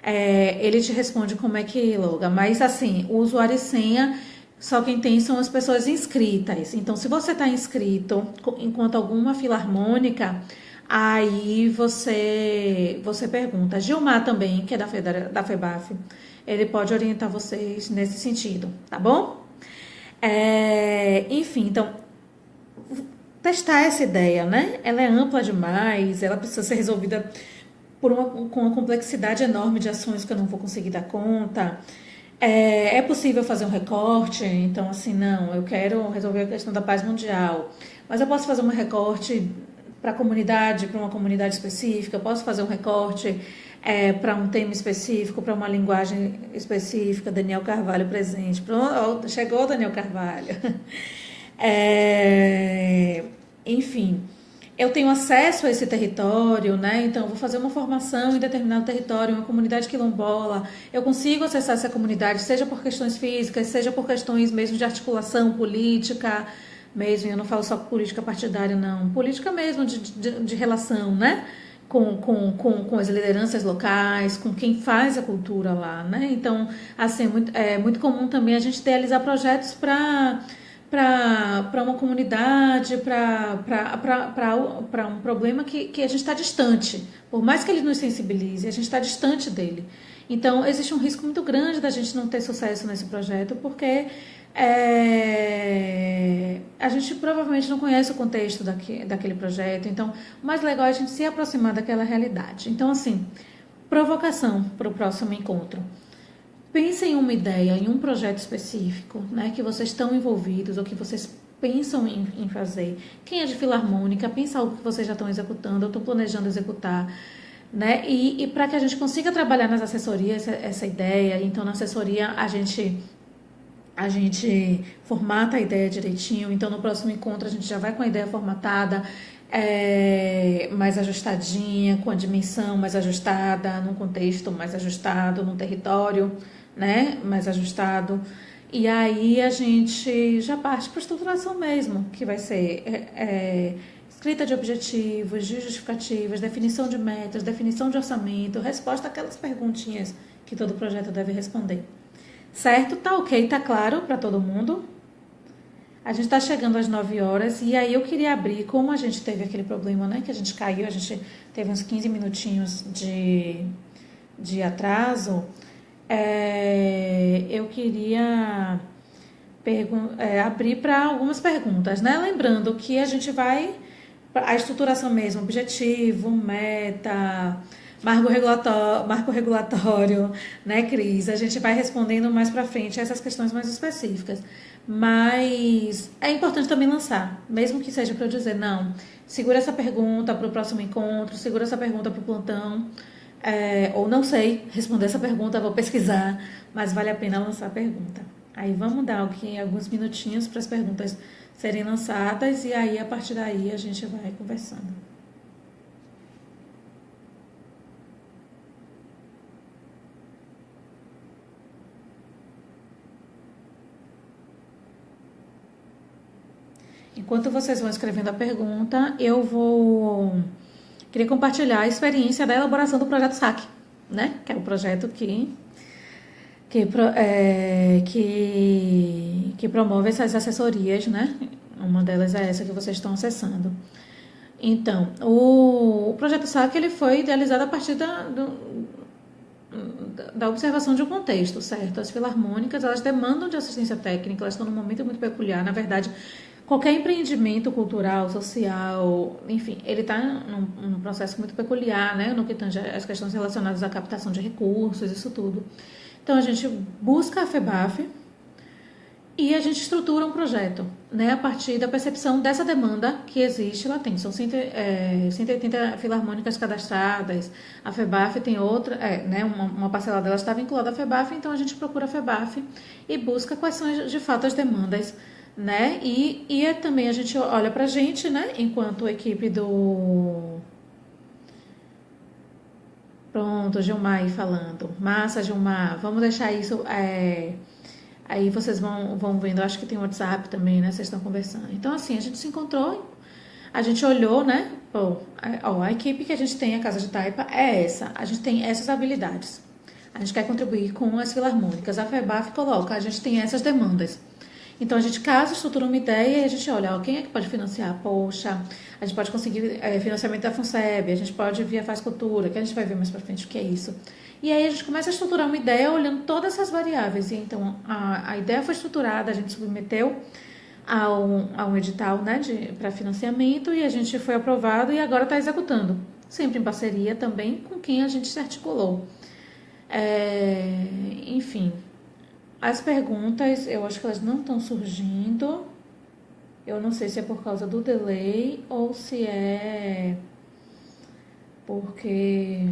Ele te responde como é que loga, mas assim, o usuário e senha, só quem tem são as pessoas inscritas. Então, se você está inscrito enquanto alguma filarmônica, aí você pergunta. Gilmar também, que é da FEBAF, ele pode orientar vocês nesse sentido, tá bom? Enfim, então, testar essa ideia, né? Ela é ampla demais, ela precisa ser resolvida com uma complexidade enorme de ações que eu não vou conseguir dar conta. É possível fazer um recorte, então assim, não, eu quero resolver a questão da paz mundial, mas eu posso fazer um recorte para uma comunidade específica, eu posso fazer um recorte para um tema específico, para uma linguagem específica. Daniel Carvalho presente. Pronto, chegou Daniel Carvalho. Enfim, eu tenho acesso a esse território, né? Então, eu vou fazer uma formação em determinado território, uma comunidade quilombola, eu consigo acessar essa comunidade, seja por questões físicas, seja por questões mesmo de articulação política, mesmo, eu não falo só política partidária, não, política mesmo de relação, né? Com as lideranças locais, com quem faz a cultura lá, né? Então, assim, é muito comum também a gente idealizar projetos para uma comunidade, para um problema que a gente está distante. Por mais que ele nos sensibilize, a gente está distante dele. Então, existe um risco muito grande da gente não ter sucesso nesse projeto, porque a gente provavelmente não conhece o contexto daquele projeto. Então, o mais legal é a gente se aproximar daquela realidade. Então, assim, provocação para o próximo encontro. Pensem em uma ideia, em um projeto específico, né, que vocês estão envolvidos ou que vocês pensam em fazer. Quem é de filarmônica, pensa algo que vocês já estão executando ou estão planejando executar, né? E para que a gente consiga trabalhar nas assessorias essa ideia, então na assessoria a gente formata a ideia direitinho, então no próximo encontro a gente já vai com a ideia formatada, mais ajustadinha, com a dimensão mais ajustada, num contexto mais ajustado, num território, né, mais ajustado. E aí a gente já parte para a estruturação mesmo, que vai ser escrita de objetivos, de justificativas, definição de metas, definição de orçamento, resposta àquelas perguntinhas que todo projeto deve responder. Certo? Tá ok? Tá claro para todo mundo? A gente está chegando às 9 horas e aí eu queria abrir, como a gente teve aquele problema, né? Que a gente caiu, a gente teve uns 15 minutinhos de atraso. Eu queria abrir para algumas perguntas, né? Lembrando que a gente vai, a estruturação mesmo, objetivo, meta, marco regulatório, né, Cris? A gente vai respondendo mais para frente essas questões mais específicas. Mas é importante também lançar, mesmo que seja para eu dizer, não, segura essa pergunta para o próximo encontro, segura essa pergunta para o plantão, ou não sei responder essa pergunta, vou pesquisar, mas vale a pena lançar a pergunta. Aí vamos dar aqui alguns minutinhos para as perguntas serem lançadas e aí a partir daí a gente vai conversando. Enquanto vocês vão escrevendo a pergunta, queria compartilhar a experiência da elaboração do projeto SAC, né? Que é o projeto que promove essas assessorias, né? Uma delas é essa que vocês estão acessando. Então, o projeto SAC ele foi idealizado a partir da observação de um contexto, certo? As filarmônicas, elas demandam de assistência técnica, elas estão num momento muito peculiar. Na verdade, qualquer empreendimento cultural, social, enfim, ele está num processo muito peculiar, né? No que tange as questões relacionadas à captação de recursos, isso tudo. Então, a gente busca a FEBAF e a gente estrutura um projeto, né? A partir da percepção dessa demanda que existe lá tem. São 180 filarmônicas cadastradas, a FEBAF tem outra, né? Uma parcela delas está vinculada à FEBAF, então a gente procura a FEBAF e busca quais são de fato as demandas, né? E também a gente olha para a gente, né? Enquanto equipe do... Pronto, Gilmar aí falando. Massa, Gilmar. Vamos deixar isso... Aí vocês vão vendo, acho que tem o WhatsApp também, né? Vocês estão conversando. Então, assim, a gente se encontrou, a gente olhou, né? A equipe que a gente tem, a Casa de Taipa, é essa. A gente tem essas habilidades. A gente quer contribuir com as filarmônicas. A FEBAF coloca, a gente tem essas demandas. Então, a gente casa, estrutura uma ideia e a gente olha, quem é que pode financiar? Poxa, a gente pode conseguir financiamento da FUNSEB, a gente pode via Faz Cultura, que a gente vai ver mais pra frente o que é isso. E aí a gente começa a estruturar uma ideia olhando todas essas variáveis. E então, a ideia foi estruturada, a gente submeteu a um edital, né, para financiamento e a gente foi aprovado e agora está executando. Sempre em parceria também com quem a gente se articulou. Enfim... As perguntas, eu acho que elas não estão surgindo. Eu não sei se é por causa do delay ou se é porque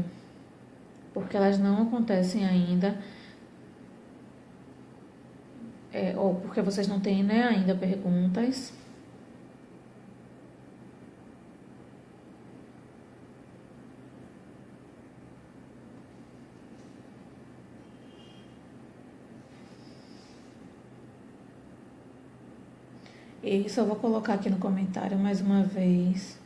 elas não acontecem ainda. Ou porque vocês não têm, né, ainda perguntas. Isso eu vou colocar aqui no comentário mais uma vez.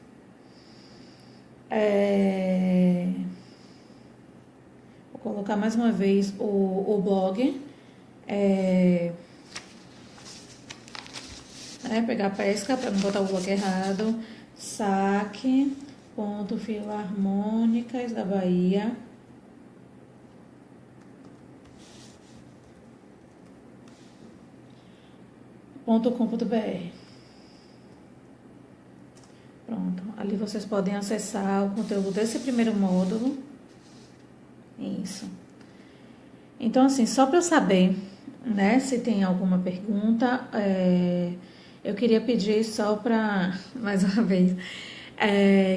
Vou colocar mais uma vez o blog. Pegar a pesca para não botar o blog errado. saque.filarmônicas da Bahia. .com.br. Pronto, ali vocês podem acessar o conteúdo desse primeiro módulo. Isso. Então, assim, só para eu saber, né, se tem alguma pergunta, eu queria pedir só para, mais uma vez,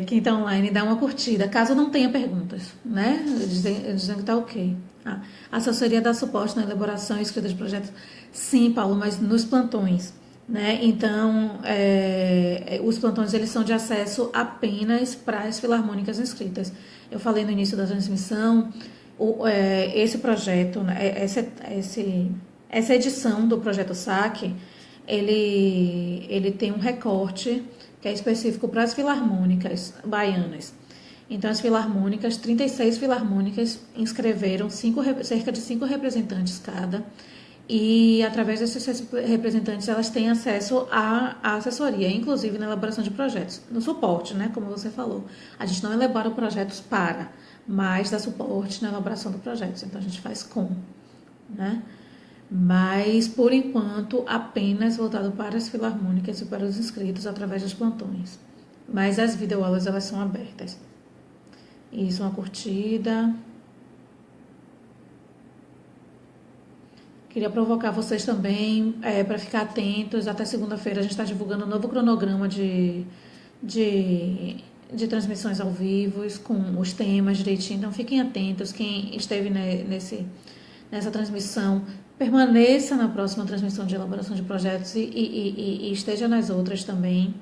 quem está online, dar uma curtida, caso não tenha perguntas, né, dizendo que está ok. A assessoria dá suporte na elaboração e escrita de projetos. Sim, Paulo, mas nos plantões, né? Então, os plantões eles são de acesso apenas para as filarmônicas inscritas. Eu falei no início da transmissão, esse projeto, essa edição do projeto SAC, ele tem um recorte que é específico para as filarmônicas baianas. Então, as filarmônicas, 36 filarmônicas inscreveram cerca de 5 representantes cada, e através desses representantes elas têm acesso à assessoria, inclusive na elaboração de projetos, no suporte, né, como você falou. A gente não elabora projetos mas dá suporte na elaboração do projeto, então a gente faz né? Mas, por enquanto, apenas voltado para as filarmônicas e para os inscritos através dos plantões. Mas as videoaulas, elas são abertas. Isso, uma curtida. Queria provocar vocês também para ficar atentos. Até segunda-feira a gente está divulgando um novo cronograma de transmissões ao vivo, com os temas direitinho. Então fiquem atentos. Quem esteve nessa transmissão, permaneça na próxima transmissão de elaboração de projetos e esteja nas outras também,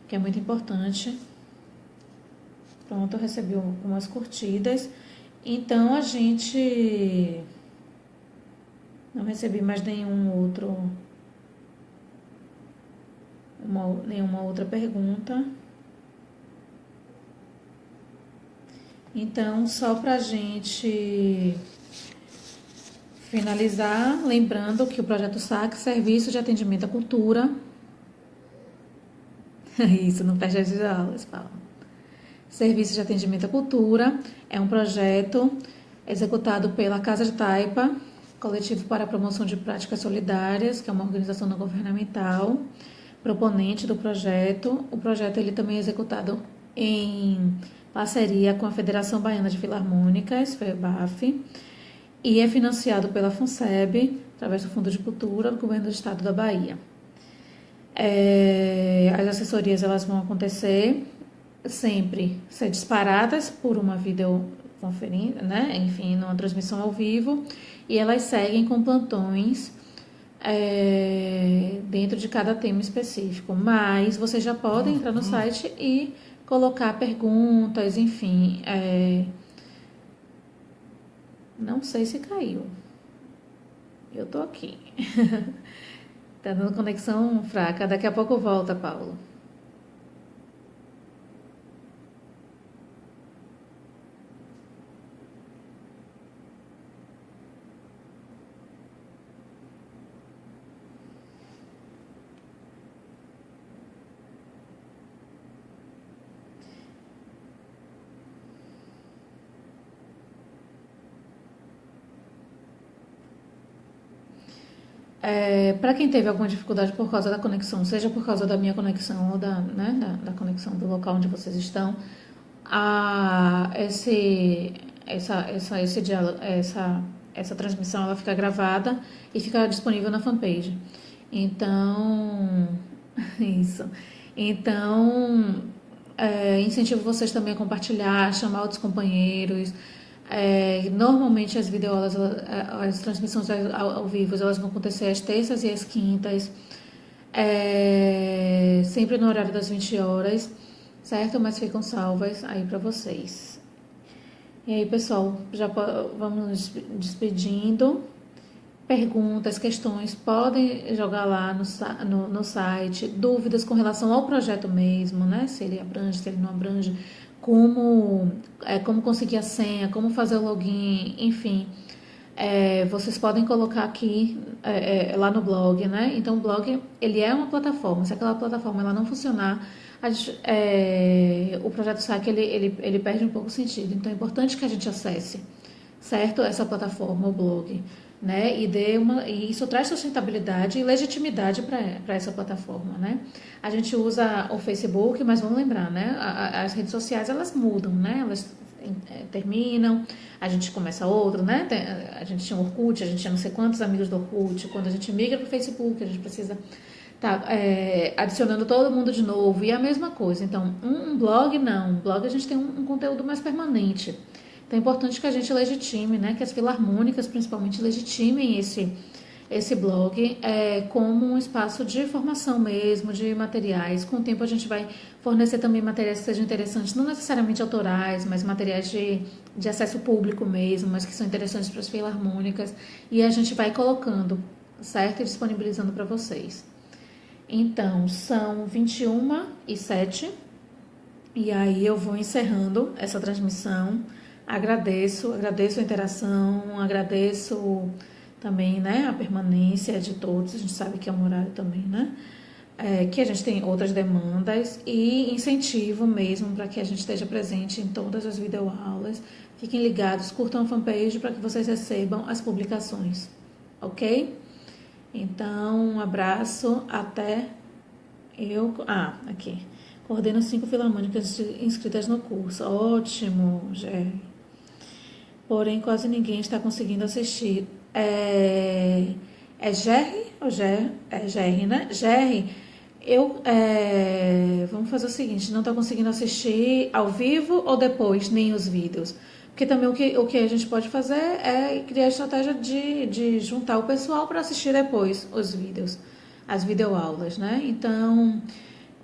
que é muito importante. Pronto, eu recebi algumas curtidas. Então, a gente... Não recebi mais nenhuma outra pergunta. Então, só para a gente finalizar, lembrando que o projeto SAC, Serviço de Atendimento à Cultura... Isso, não perde as aulas, Paulo. Serviço de Atendimento à Cultura é um projeto executado pela Casa de Taipa, Coletivo para a Promoção de Práticas Solidárias, que é uma organização não governamental, proponente do projeto. O projeto ele também é executado em parceria com a Federação Baiana de Filarmônicas, FEBAF, e é financiado pela FUNSEB, através do Fundo de Cultura do Governo do Estado da Bahia. As assessorias elas vão acontecer sempre ser disparadas por uma videoconferência, né? Enfim, numa transmissão ao vivo, e elas seguem com plantões dentro de cada tema específico. Mas vocês já podem entrar no site e colocar perguntas, enfim. Não sei se caiu. Eu tô aqui. Tá dando conexão fraca. Daqui a pouco volta, Paulo. Para quem teve alguma dificuldade por causa da conexão, seja por causa da minha conexão ou da conexão do local onde vocês estão, essa transmissão ela fica gravada e fica disponível na fanpage. Então, isso. Então, incentivo vocês também a compartilhar, chamar outros companheiros. Normalmente as videoaulas, as transmissões ao vivo, elas vão acontecer às terças e às quintas, sempre no horário das 20 horas, certo? Mas ficam salvas aí para vocês. E aí, pessoal, já vamos nos despedindo perguntas, questões, podem jogar lá no site, dúvidas com relação ao projeto mesmo, né? Se ele abrange, se ele não abrange, como conseguir a senha, como fazer o login, enfim. Vocês podem colocar aqui lá no blog, né? Então o blog ele é uma plataforma. Se aquela plataforma ela não funcionar, o projeto SAC ele perde um pouco o sentido. Então é importante que a gente acesse, certo? Essa plataforma, o blog, né? E isso traz sustentabilidade e legitimidade para essa plataforma, né? A gente usa o Facebook, mas vamos lembrar, né? As redes sociais elas mudam, né? Elas terminam, a gente começa outro, né? A gente tinha o Orkut, a gente tinha não sei quantos amigos do Orkut. Quando a gente migra para o Facebook, a gente precisa estar adicionando todo mundo de novo. E a mesma coisa. Então, um blog não. Um blog a gente tem um conteúdo mais permanente. Então é importante que a gente legitime, né? Que as filarmônicas principalmente legitimem esse blog como um espaço de formação mesmo, de materiais. Com o tempo a gente vai fornecer também materiais que sejam interessantes, não necessariamente autorais, mas materiais de acesso público mesmo, mas que são interessantes para as filarmônicas. E a gente vai colocando, certo? E disponibilizando para vocês. Então, são 21h07. E aí eu vou encerrando essa transmissão. Agradeço a interação, agradeço também, né, a permanência de todos. A gente sabe que é um horário também, né? Que a gente tem outras demandas e incentivo mesmo para que a gente esteja presente em todas as videoaulas. Fiquem ligados, curtam a fanpage para que vocês recebam as publicações, ok? Então, um abraço, até aqui. Coordeno 5 filarmônicas inscritas no curso. Ótimo, Jerry. Porém, quase ninguém está conseguindo assistir. É Jerry ou Jerry? É Jerry, né? Jerry, vamos fazer o seguinte, não está conseguindo assistir ao vivo ou depois, nem os vídeos? Porque também o que a gente pode fazer é criar a estratégia de juntar o pessoal para assistir depois os vídeos, as videoaulas, né? Então,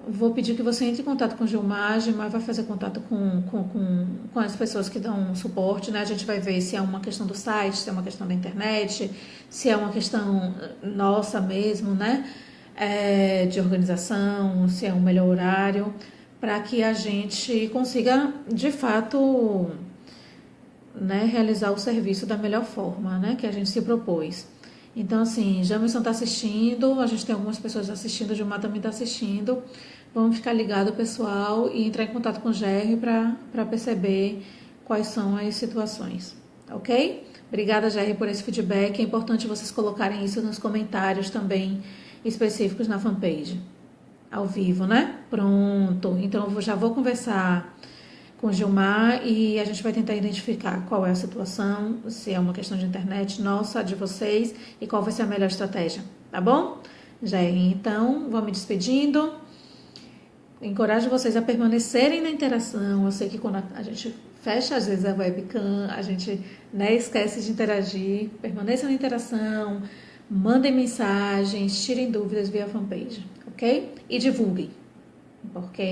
vou pedir que você entre em contato com o Gilmar. A Gilmar vai fazer contato com as pessoas que dão suporte, né? A gente vai ver se é uma questão do site, se é uma questão da internet, se é uma questão nossa mesmo, né? De organização, se é um melhor horário, para que a gente consiga, de fato, né, realizar o serviço da melhor forma, né? Que a gente se propôs. Então, assim, Jamerson está assistindo, a gente tem algumas pessoas assistindo, o Gilmar também está assistindo. Vamos ficar ligado, pessoal, e entrar em contato com o GR para perceber quais são as situações, ok? Obrigada, GR, por esse feedback. É importante vocês colocarem isso nos comentários também específicos na fanpage, ao vivo, né? Pronto, então eu já vou conversar com o Gilmar e a gente vai tentar identificar qual é a situação, se é uma questão de internet nossa, de vocês, e qual vai ser a melhor estratégia, tá bom? Então, vou me despedindo. Encorajo vocês a permanecerem na interação. Eu sei que quando a gente fecha, às vezes, a webcam, a gente, né, esquece de interagir. Permaneçam na interação, mandem mensagens, tirem dúvidas via fanpage, ok? E divulguem, porque